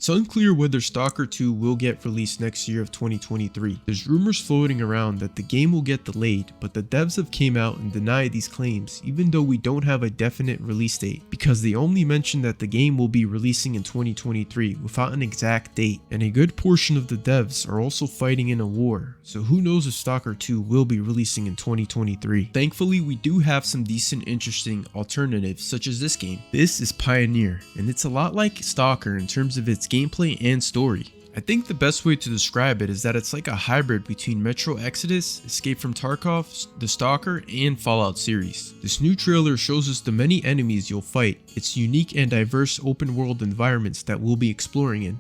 It's unclear whether Stalker 2 will get released next year of 2023. There's rumors floating around that the game will get delayed, but the devs have came out and denied these claims even though we don't have a definite release date, because they only mentioned that the game will be releasing in 2023 without an exact date, and a good portion of the devs are also fighting in a war, so who knows if Stalker 2 will be releasing in 2023. Thankfully, we do have some decent interesting alternatives such as this game. This is Pioneer, and it's a lot like Stalker in terms of its gameplay and story. I think the best way to describe it is that it's like a hybrid between Metro Exodus, Escape from Tarkov, the Stalker, and Fallout series. This new trailer shows us the many enemies you'll fight, its unique and diverse open world environments that we'll be exploring in,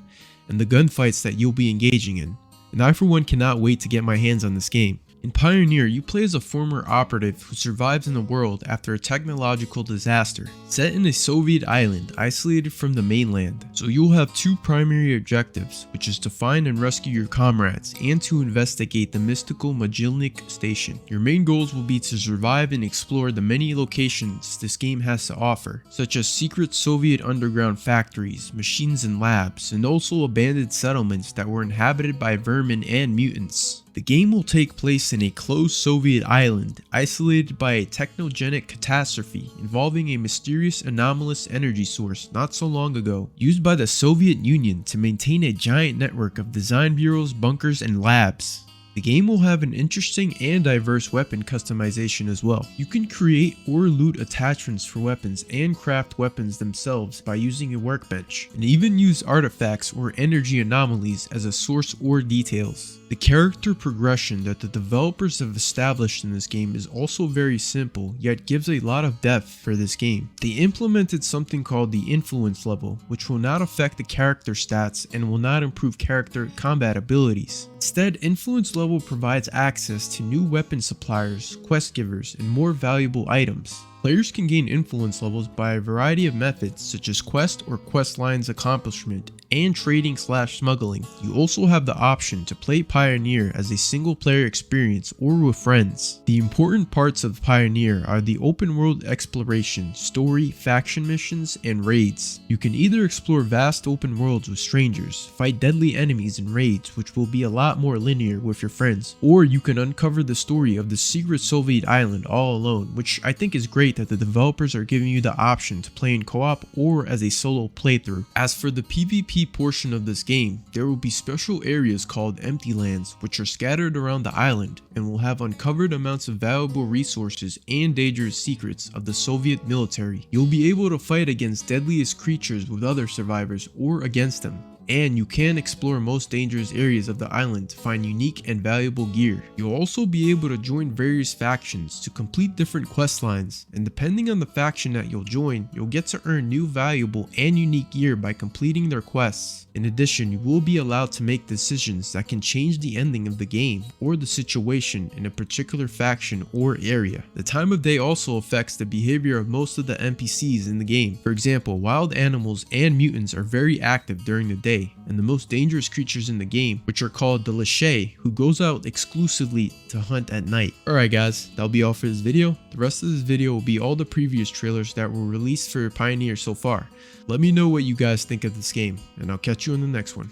and the gunfights that you'll be engaging in. And I for one cannot wait to get my hands on this game. In Pioneer, you play as a former operative who survives in the world after a technological disaster, set in a Soviet island isolated from the mainland. So you'll have two primary objectives, which is to find and rescue your comrades and to investigate the mystical Mogilnik station. Your main goals will be to survive and explore the many locations this game has to offer, such as secret Soviet underground factories, machines and labs, and also abandoned settlements that were inhabited by vermin and mutants. The game will take place in a closed Soviet island, isolated by a technogenic catastrophe involving a mysterious anomalous energy source not so long ago, used by the Soviet Union to maintain a giant network of design bureaus, bunkers, and labs. The game will have an interesting and diverse weapon customization as well. You can create or loot attachments for weapons and craft weapons themselves by using a workbench, and even use artifacts or energy anomalies as a source or details. The character progression that the developers have established in this game is also very simple, yet gives a lot of depth for this game. They implemented something called the influence level, which will not affect the character stats and will not improve character combat abilities. Instead, influence level provides access to new weapon suppliers, quest givers, and more valuable items. Players can gain influence levels by a variety of methods such as quest or quest lines accomplishment and trading/smuggling. You also have the option to play Pioneer as a single player experience or with friends. The important parts of Pioneer are the open world exploration, story, faction missions, and raids. You can either explore vast open worlds with strangers, fight deadly enemies in raids which will be a lot more linear with your friends, or you can uncover the story of the secret Soviet island all alone, which I think is great that the developers are giving you the option to play in co-op or as a solo playthrough. As for the PvP portion of this game, there will be special areas called empty lands which are scattered around the island and will have uncovered amounts of valuable resources and dangerous secrets of the Soviet military. You'll be able to fight against deadliest creatures with other survivors or against them. And you can explore most dangerous areas of the island to find unique and valuable gear. You'll also be able to join various factions to complete different quest lines, and depending on the faction that you'll join, you'll get to earn new valuable and unique gear by completing their quests. In addition, you will be allowed to make decisions that can change the ending of the game or the situation in a particular faction or area. The time of day also affects the behavior of most of the NPCs in the game. For example, wild animals and mutants are very active during the day, and the most dangerous creatures in the game, which are called the Lachey, who goes out exclusively to hunt at night. Alright guys, that'll be all for this video. The rest of this video will be all the previous trailers that were released for Pioneer so far. Let me know what you guys think of this game, and I'll catch you in the next one.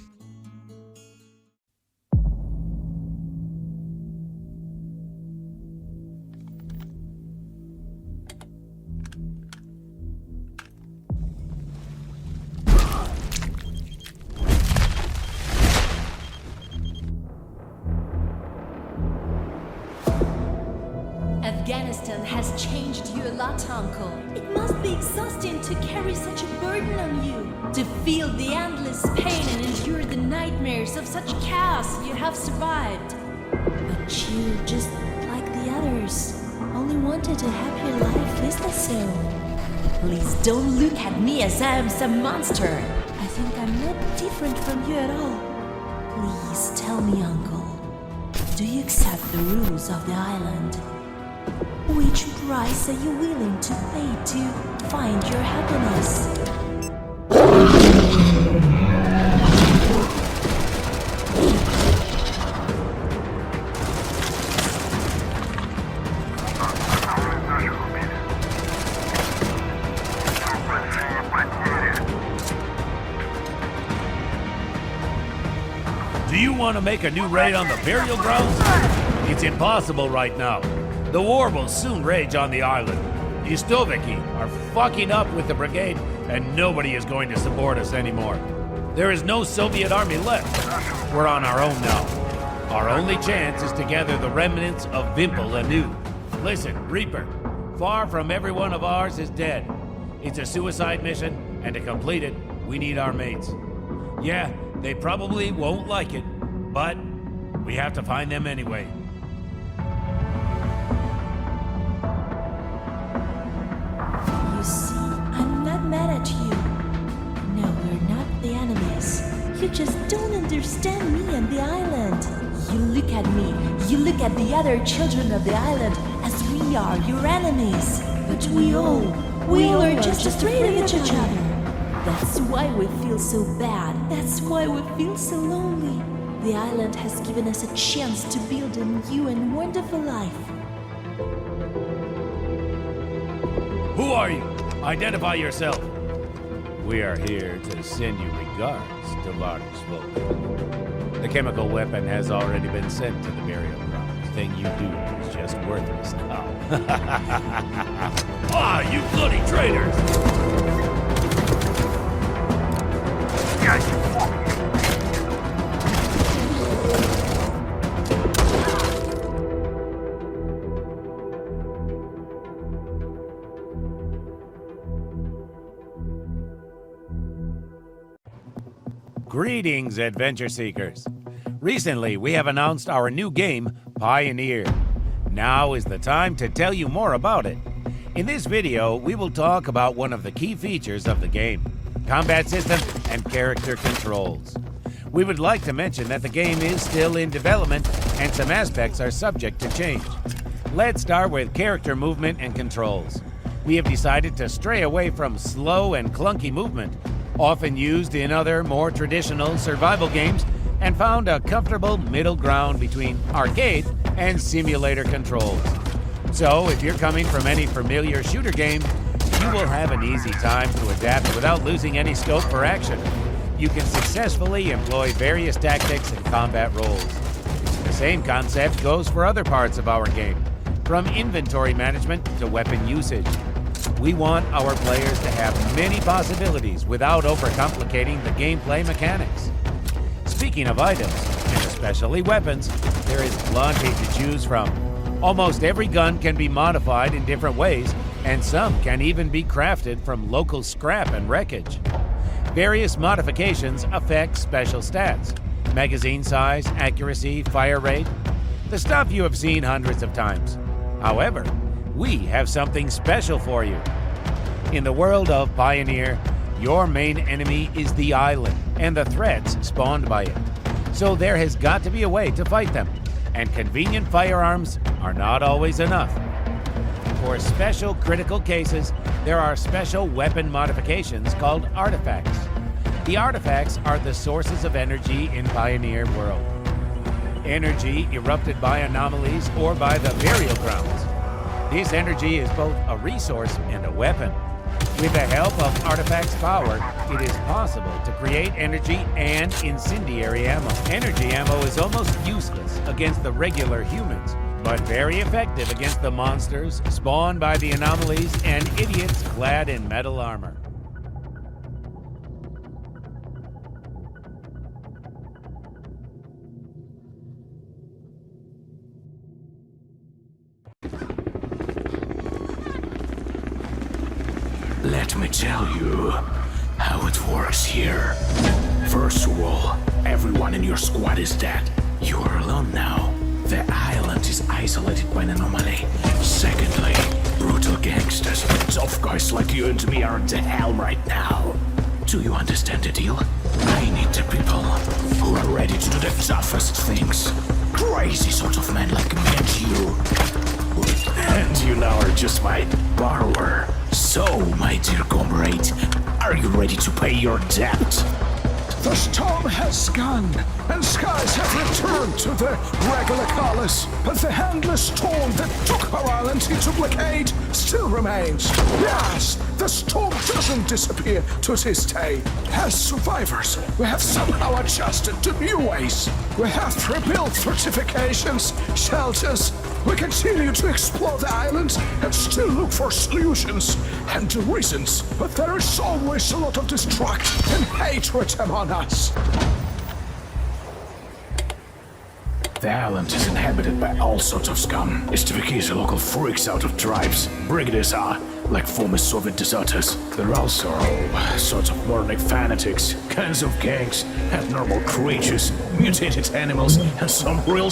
Afghanistan has changed you a lot, Uncle. It must be exhausting to carry such a burden on you, to feel the endless pain and endure the nightmares of such chaos you have survived. But you, just like the others, only wanted a happier life, is that so? Please don't look at me as I am some monster. I think I'm not different from you at all. Please tell me, Uncle, do you accept the rules of the island? Which price are you willing to pay to find your happiness? want to make a new raid on the burial grounds? It's impossible right now. The war will soon rage on the island. The Istoviki are fucking up with the brigade, and nobody is going to support us anymore. There is no Soviet army left. We're on our own now. Our only chance is to gather the remnants of Vimpel anew. Listen, Reaper, far from every one of ours is dead. It's a suicide mission, and to complete it, we need our mates. Yeah, they probably won't like it, but we have to find them anyway. You see, I'm not mad at you. No, we're not the enemies. You just don't understand me and the island. You look at me, you look at the other children of the island as we are your enemies. But we all are just afraid of each other. That's why we feel so bad. That's why we feel so lonely. The island has given us a chance to build a new and wonderful life. Who are you? Identify yourself. We are here to send you regards to Varder's. The chemical weapon has already been sent to the burial ground. The thing you do is just worthless now. Ah, you bloody traitors! Greetings, adventure seekers. Recently, we have announced our new game, Pioneer. Now is the time to tell you more about it. In this video, we will talk about one of the key features of the game, combat system and character controls. We would like to mention that the game is still in development and some aspects are subject to change. Let's start with character movement and controls. We have decided to stray away from slow and clunky movement, often used in other more traditional survival games, and found a comfortable middle ground between arcade and simulator controls. So if you're coming from any familiar shooter game, you will have an easy time to adapt without losing any scope for action. You can successfully employ various tactics and combat roles. The same concept goes for other parts of our game, from inventory management to weapon usage. We want our players to have many possibilities without overcomplicating the gameplay mechanics. Speaking of items, and especially weapons, there is plenty to choose from. Almost every gun can be modified in different ways, and some can even be crafted from local scrap and wreckage. Various modifications affect special stats: magazine size, accuracy, fire rate, the stuff you have seen hundreds of times. However, we have something special for you. In the world of Pioneer, your main enemy is the island and the threats spawned by it. So there has got to be a way to fight them, and convenient firearms are not always enough. For special critical cases, there are special weapon modifications called artifacts. The artifacts are the sources of energy in Pioneer world. Energy erupted by anomalies or by the burial grounds. This energy is both a resource and a weapon. With the help of artifacts' power, it is possible to create energy and incendiary ammo. Energy ammo is almost useless against the regular humans, but very effective against the monsters spawned by the anomalies and idiots clad in metal armor. Let me tell you how it works here. First of all, everyone in your squad is dead. You are alone now. The island is isolated by an anomaly. Secondly, brutal gangsters, tough guys like you and me are at the helm right now. Do you understand the deal? I need the people who are ready to do the toughest things. Crazy sort of men like me and you. And you now are just my borrower. So, my dear comrade, are you ready to pay your debt? The storm has gone, and skies have returned to the regular colors, but the endless storm that took our island into blockade still remains. Yes, the storm doesn't disappear to this day. As survivors, we have somehow adjusted to new ways. We have rebuilt fortifications, shelters. We continue to explore the island and still look for solutions and reasons. But there is always a lot of destruct and hatred among us. The island is inhabited by all sorts of scum. Mystifies the local freaks out of tribes. Brigaders are like former Soviet deserters. There are also all sorts of moronic fanatics, kinds of gangs, abnormal creatures, mutated animals, and some real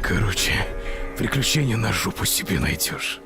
Короче, приключения на жопу себе найдешь.